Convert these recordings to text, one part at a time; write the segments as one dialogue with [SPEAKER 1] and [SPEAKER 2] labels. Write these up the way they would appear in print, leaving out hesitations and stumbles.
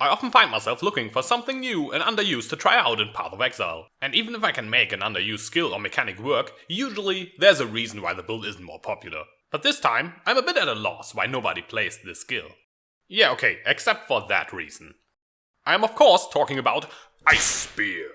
[SPEAKER 1] I often find myself looking for something new and underused to try out in Path of Exile. And even if I can make an underused skill or mechanic work, usually there's a reason why the build isn't more popular. But this time, I'm a bit at a loss why nobody plays this skill. Yeah, okay, except for that reason. I am of course talking about Ice Spear.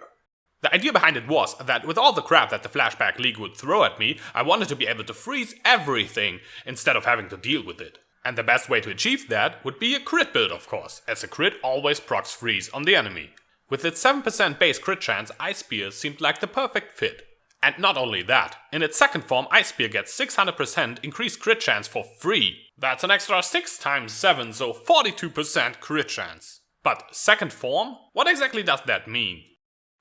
[SPEAKER 1] The idea behind it was that with all the crap that the Flashback League would throw at me, I wanted to be able to freeze everything instead of having to deal with it. And the best way to achieve that would be a crit build, of course, as a crit always procs freeze on the enemy. With its 7% base crit chance, Ice Spear seemed like the perfect fit. And not only that, in its second form, Ice Spear gets 600% increased crit chance for free. That's an extra 6 times 7, so 42% crit chance. But second form? What exactly does that mean?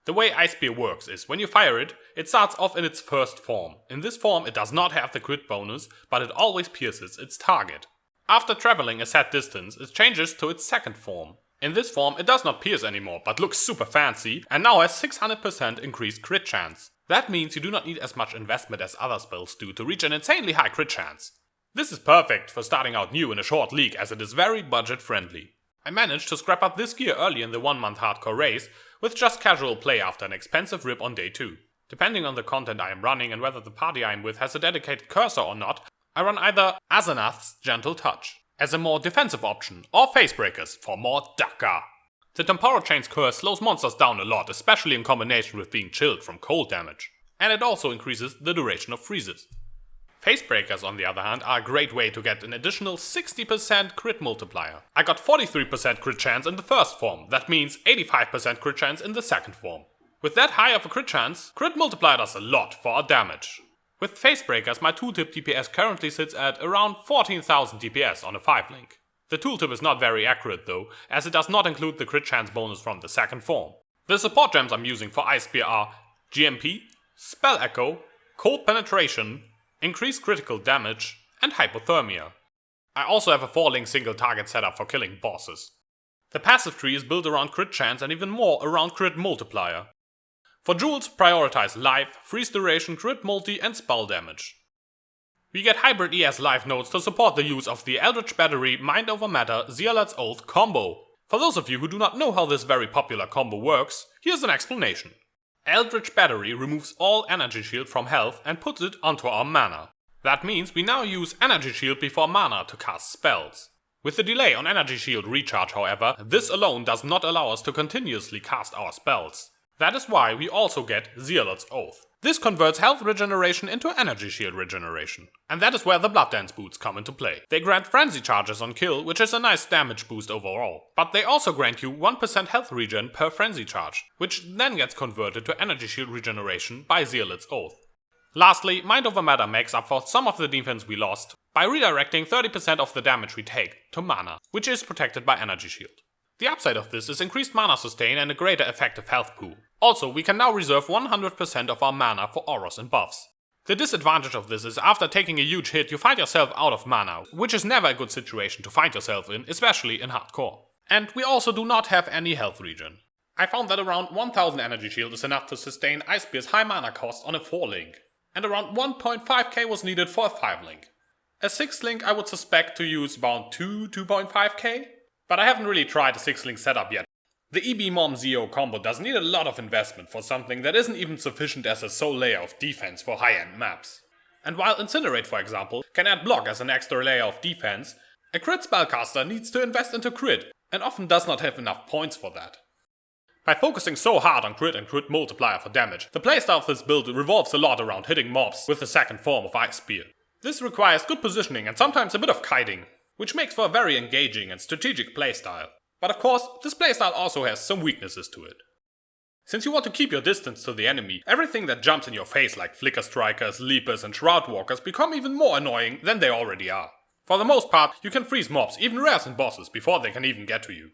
[SPEAKER 1] The way Ice Spear works is, when you fire it, it starts off in its first form. In this form it does not have the crit bonus, but it always pierces its target. After traveling a set distance, it changes to its second form. In this form it does not pierce anymore, but looks super fancy, and now has 600% increased crit chance. That means you do not need as much investment as other spells do to reach an insanely high crit chance. This is perfect for starting out new in a short league, as it is very budget friendly. I managed to scrap up this gear early in the 1-month hardcore race, with just casual play after an expensive rip on day 2. Depending on the content I am running and whether the party I am with has a dedicated cursor or not, I run either Asenath's Gentle Touch as a more defensive option, or Facebreakers for more Dakka. The Temporal Chain's curse slows monsters down a lot, especially in combination with being chilled from cold damage, and it also increases the duration of freezes. Facebreakers, on the other hand, are a great way to get an additional 60% crit multiplier. I got 43% crit chance in the first form, that means 85% crit chance in the second form. With that high of a crit chance, crit multiplier does a lot for our damage. With Facebreakers, my tooltip DPS currently sits at around 14,000 DPS on a 5-link. The tooltip is not very accurate though, as it does not include the crit chance bonus from the second form. The support gems I'm using for Ice Spear are GMP, Spell Echo, Cold Penetration, Increased critical damage, and hypothermia. I also have a 4-link single target setup for killing bosses. The passive tree is built around crit chance and even more around crit multiplier. For jewels, prioritize life, freeze duration, crit multi, and spell damage. We get hybrid ES life nodes to support the use of the Eldritch Battery Mind Over Matter Zealot's Oath combo. For those of you who do not know how this very popular combo works, here's an explanation. Eldritch Battery removes all energy shield from health and puts it onto our mana. That means we now use energy shield before mana to cast spells. With the delay on energy shield recharge, however, this alone does not allow us to continuously cast our spells. That is why we also get Zealot's Oath. This converts health regeneration into energy shield regeneration. And that is where the Blood Dance boots come into play. They grant frenzy charges on kill, which is a nice damage boost overall. But they also grant you 1% health regen per frenzy charge, which then gets converted to energy shield regeneration by Zealot's Oath. Lastly, Mind Over Matter makes up for some of the defense we lost by redirecting 30% of the damage we take to mana, which is protected by energy shield. The upside of this is increased mana sustain and a greater effective health pool. Also, we can now reserve 100% of our mana for auras and buffs. The disadvantage of this is after taking a huge hit you find yourself out of mana, which is never a good situation to find yourself in, especially in hardcore. And we also do not have any health regen. I found that around 1000 energy shield is enough to sustain Ice Spear's high mana cost on a 4-link, and around 1.5k was needed for a 5-link. A 6-link I would suspect to use around 2.5k? But I haven't really tried a 6-link setup yet. The EB Mom Zeo combo does need a lot of investment for something that isn't even sufficient as a sole layer of defense for high-end maps. And while Incinerate, for example, can add block as an extra layer of defense, a crit spellcaster needs to invest into crit, and often does not have enough points for that. By focusing so hard on crit and crit multiplier for damage, the playstyle of this build revolves a lot around hitting mobs with the second form of Ice Spear. This requires good positioning and sometimes a bit of kiting, which makes for a very engaging and strategic playstyle. But of course, this playstyle also has some weaknesses to it. Since you want to keep your distance to the enemy, everything that jumps in your face like Flicker Strikers, Leapers and Shroud Walkers become even more annoying than they already are. For the most part, you can freeze mobs, even rares and bosses, before they can even get to you.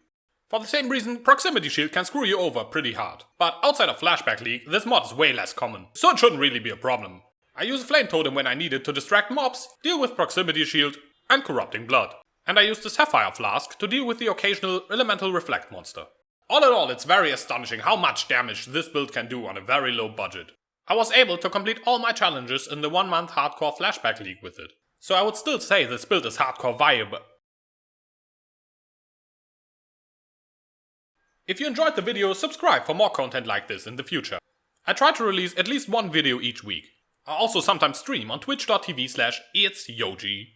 [SPEAKER 1] For the same reason, Proximity Shield can screw you over pretty hard. But outside of Flashback League, this mod is way less common, so it shouldn't really be a problem. I use a Flame Totem when I need it to distract mobs, deal with Proximity Shield, and Corrupting Blood. And I use the Sapphire Flask to deal with the occasional Elemental Reflect monster. All in all, it's very astonishing how much damage this build can do on a very low budget. I was able to complete all my challenges in the 1-month hardcore Flashback League with it. So I would still say this build is hardcore viable. If you enjoyed the video, subscribe for more content like this in the future. I try to release at least one video each week. I also sometimes stream on twitch.tv/itsyogi.